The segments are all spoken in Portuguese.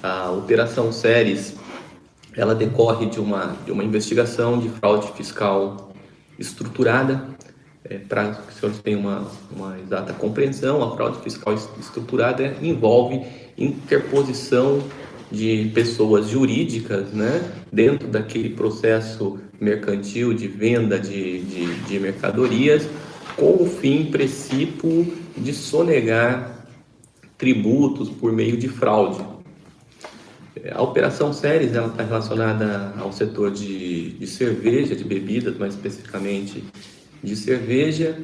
A Operação Ceres, ela decorre de uma investigação de fraude fiscal estruturada. Para que os senhores tenham uma exata compreensão, a fraude fiscal estruturada envolve interposição de pessoas jurídicas, né, dentro daquele processo mercantil de venda de mercadorias, com o fim precípuo de sonegar tributos por meio de fraude. A Operação Ceres está relacionada ao setor de cerveja, de bebidas, mais especificamente de cerveja,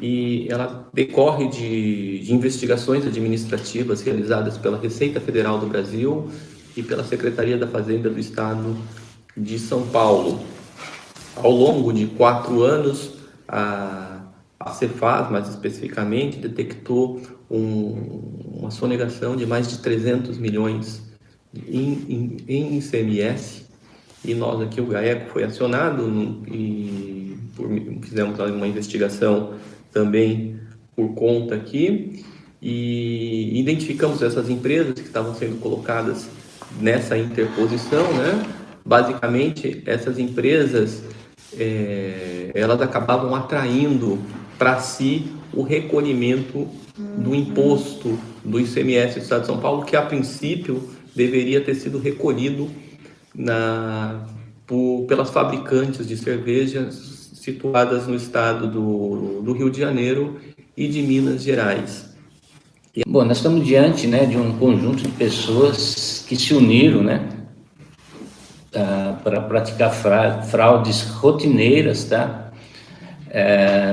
e ela decorre de investigações administrativas realizadas pela Receita Federal do Brasil e pela Secretaria da Fazenda do Estado de São Paulo. Ao longo de 4 anos, a Cefaz, mais especificamente, detectou uma sonegação de mais de 300 milhões em ICMS, e nós aqui, o GAECO, foi acionado e fizemos uma investigação também por conta aqui e identificamos essas empresas que estavam sendo colocadas nessa interposição, né? Basicamente, essas empresas, elas acabavam atraindo para si o recolhimento do imposto do ICMS do Estado de São Paulo, que a princípio deveria ter sido recolhido pelas fabricantes de cervejas situadas no estado do Rio de Janeiro e de Minas Gerais. Bom, nós estamos diante, né, de um conjunto de pessoas que se uniram, né, para praticar fraudes rotineiras, tá?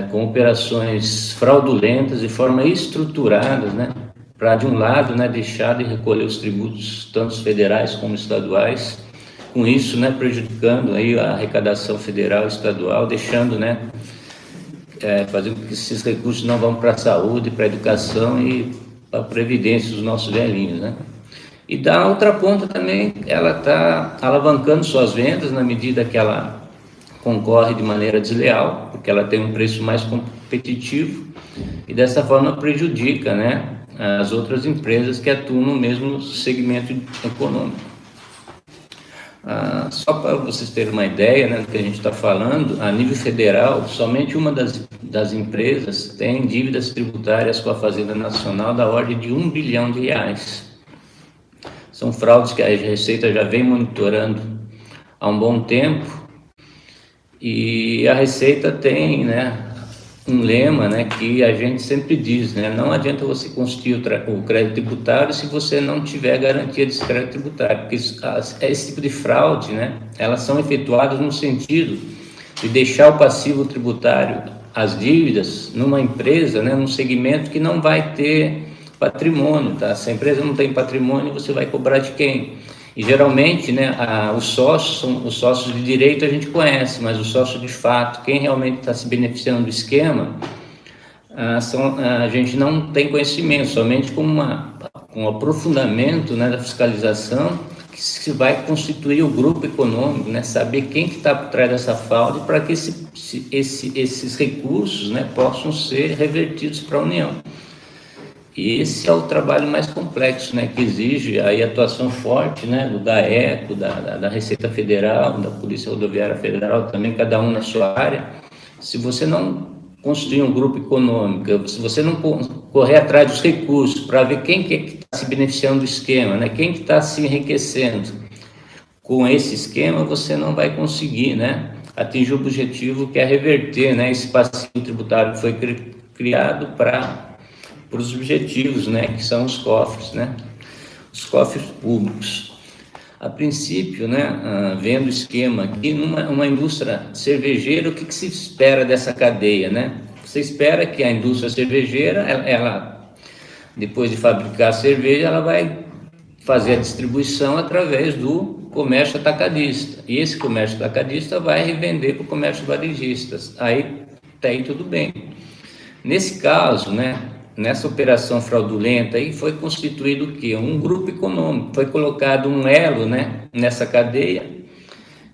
Com operações fraudulentas de forma estruturada, né, para, de um lado, né, deixar de recolher os tributos, tanto federais como estaduais, com isso, né, prejudicando aí a arrecadação federal e estadual, deixando, né, fazendo com que esses recursos não vão para a saúde, para a educação e para a previdência dos nossos velhinhos, né. E da outra ponta também, ela está alavancando suas vendas na medida que ela concorre de maneira desleal, porque ela tem um preço mais competitivo e dessa forma prejudica, né, as outras empresas que atuam no mesmo segmento econômico. Só para vocês terem uma ideia, né, do que a gente está falando, a nível federal, somente uma das empresas tem dívidas tributárias com a Fazenda Nacional da ordem de R$1 bilhão. São fraudes que a Receita já vem monitorando há um bom tempo, e a Receita tem, né, um lema, né, que a gente sempre diz, né, não adianta você constituir o crédito tributário se você não tiver garantia desse crédito tributário, porque esse tipo de fraude, né, elas são efetuadas no sentido de deixar o passivo tributário, as dívidas, numa empresa, né, num segmento que não vai ter patrimônio, tá? Se a empresa não tem patrimônio, você vai cobrar de quem? E geralmente, né, os sócios de direito a gente conhece, mas os sócios de fato, quem realmente está se beneficiando do esquema, a gente não tem conhecimento, somente com um aprofundamento, né, da fiscalização, que se vai constituir o grupo econômico, né, saber quem que está por trás dessa fraude, para que esses recursos, né, possam ser revertidos para a União. E esse é o trabalho mais complexo, né, que exige aí atuação forte, né, do GAECO, da Receita Federal, da Polícia Rodoviária Federal, também cada um na sua área. Se você não construir um grupo econômico, se você não correr atrás dos recursos para ver quem que está se beneficiando do esquema, né, quem que está se enriquecendo com esse esquema, você não vai conseguir, né, atingir o objetivo que é reverter, né, esse passivo tributário que foi criado para os objetivos, né, que são os cofres, né, os cofres públicos. A princípio, né, vendo o esquema aqui, numa indústria cervejeira, o que se espera dessa cadeia, né? Você espera que a indústria cervejeira, ela depois de fabricar a cerveja, ela vai fazer a distribuição através do comércio atacadista. E esse comércio atacadista vai revender para o comércio varejista. Aí tudo bem. Nesse caso, né, nessa operação fraudulenta aí foi constituído o quê? Um grupo econômico, foi colocado um elo, né, nessa cadeia,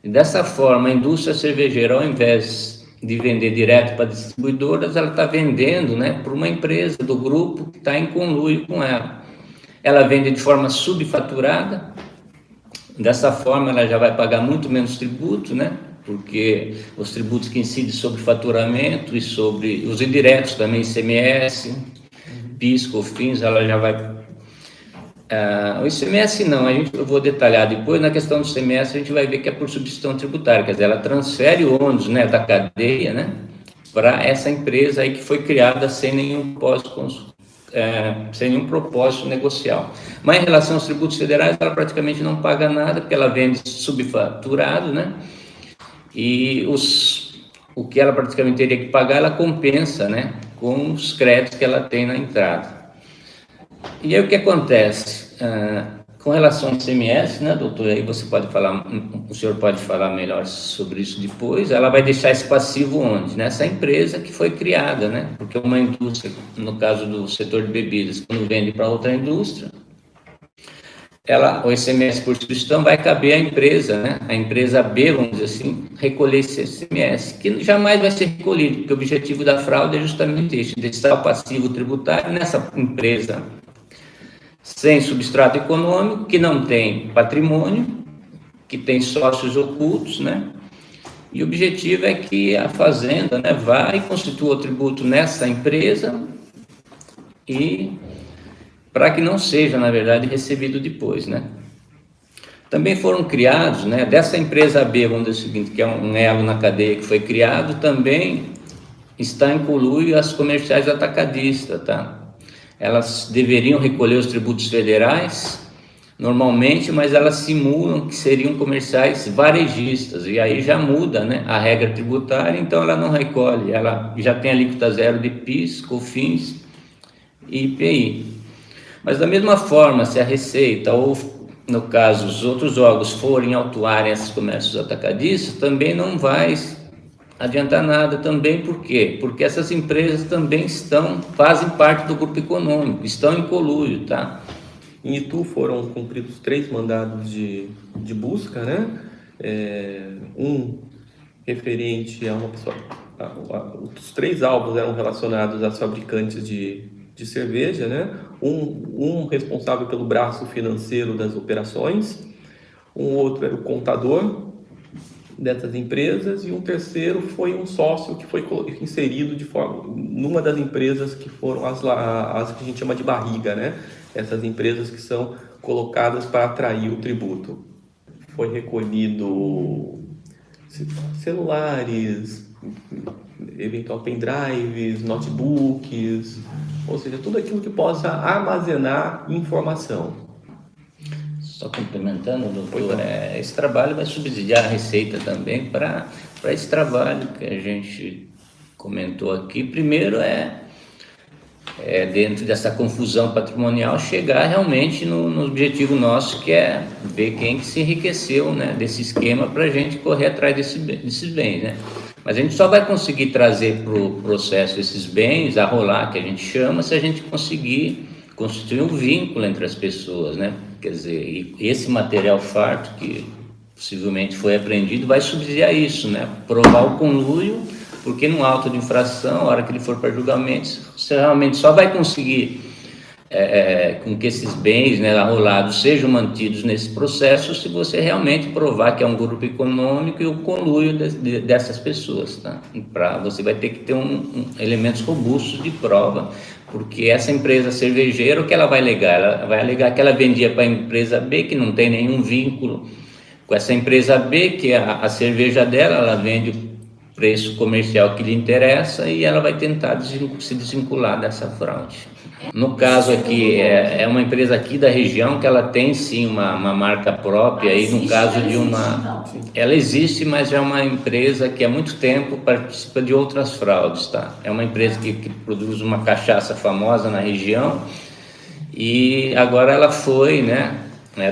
e dessa forma a indústria cervejeira, ao invés de vender direto para distribuidoras, ela está vendendo, né, para uma empresa do grupo que está em conluio com ela. Ela vende de forma subfaturada, Dessa forma, ela já vai pagar muito menos tributo, né? Porque os tributos que incidem sobre faturamento e sobre os indiretos também, ICMS, PIS, COFINS, ela já vai... o ICMS não, eu vou detalhar depois. Na questão do ICMS, a gente vai ver que é por substituição tributária, quer dizer, ela transfere o ônus, né, da cadeia, né, para essa empresa aí que foi criada sem nenhum propósito negocial. Mas em relação aos tributos federais, ela praticamente não paga nada, porque ela vende subfaturado, né? E o que ela praticamente teria que pagar, ela compensa, né, com os créditos que ela tem na entrada. E aí o que acontece? Com relação ao ICMS, né, doutor, aí você pode falar, o senhor pode falar melhor sobre isso depois. Ela vai deixar esse passivo onde? Nessa empresa que foi criada, né? Porque uma indústria, no caso do setor de bebidas, quando vende para outra indústria, o ICMS por substituição vai caber à empresa, né? A empresa B, vamos dizer assim, recolher esse ICMS, que jamais vai ser recolhido, porque o objetivo da fraude é justamente isso, deixar o passivo tributário nessa empresa sem substrato econômico, que não tem patrimônio, que tem sócios ocultos, né? E o objetivo é que a fazenda, né, vá e constitua o tributo nessa empresa e para que não seja, na verdade, recebido depois, né? Também foram criados, né, dessa empresa B, vamos dizer o seguinte, que é um elo na cadeia que foi criado, também está em conluio as comerciais atacadistas, tá? Elas deveriam recolher os tributos federais normalmente, mas elas simulam que seriam comerciais varejistas, e aí já muda, né, a regra tributária, então ela não recolhe, ela já tem alíquota zero de PIS, COFINS e IPI. Mas da mesma forma, se a Receita ou, no caso, os outros órgãos forem autuarem esses comércios atacadistas, também não vai adiantar nada também. Por quê? Porque essas empresas também fazem parte do grupo econômico, estão em conluio, tá? Em Itu foram cumpridos 3 mandados de busca, né? Um referente a uma pessoa... Os 3 alvos eram relacionados às fabricantes de cerveja, né? Um responsável pelo braço financeiro das operações, um outro era o contador dessas empresas, e um terceiro foi um sócio que foi inserido numa das empresas que foram as que a gente chama de barriga, né? Essas empresas que são colocadas para atrair o tributo. Foi recolhido celulares, eventual pendrives, notebooks, ou seja, tudo aquilo que possa armazenar informação. Só complementando, doutor, esse trabalho vai subsidiar a Receita também para esse trabalho que a gente comentou aqui. Primeiro dentro dessa confusão patrimonial, chegar realmente no objetivo nosso, que é ver quem que se enriqueceu, né, desse esquema, para a gente correr atrás desses bens, né? Mas a gente só vai conseguir trazer para o processo esses bens a rolar, que a gente chama, se a gente conseguir constituir um vínculo entre as pessoas, né? Quer dizer, e esse material farto que possivelmente foi apreendido vai subsidiar isso, né? Provar o conluio, porque no auto de infração, a hora que ele for para julgamento, você realmente só vai conseguir com que esses bens, né, arrolados sejam mantidos nesse processo se você realmente provar que é um grupo econômico e o conluio dessas pessoas, tá? Você vai ter que ter elementos robustos de prova, porque essa empresa cervejeira, o que ela vai alegar? Ela vai alegar que ela vendia para a empresa B, que não tem nenhum vínculo com essa empresa B, que a cerveja dela, ela vende o preço comercial que lhe interessa, e ela vai tentar se desvincular dessa fraude. No caso aqui, é uma empresa aqui da região que ela tem sim uma marca própria, aí no caso de ela existe, mas é uma empresa que há muito tempo participa de outras fraudes, tá? É uma empresa que produz uma cachaça famosa na região, e agora ela foi, né?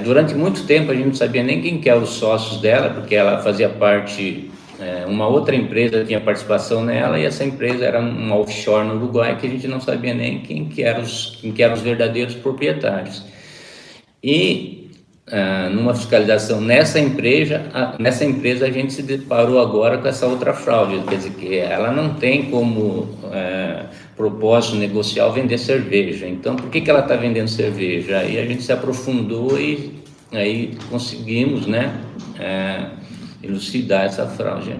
Durante muito tempo a gente não sabia nem quem que eram os sócios dela, porque ela fazia parte... uma outra empresa tinha participação nela, e essa empresa era uma offshore no Uruguai, que a gente não sabia nem quem que eram os verdadeiros proprietários. E numa fiscalização nessa empresa a gente se deparou agora com essa outra fraude, quer dizer, que ela não tem como propósito negocial vender cerveja. Então, por que ela está vendendo cerveja? Aí a gente se aprofundou e aí conseguimos, né, elucidar essa fraude.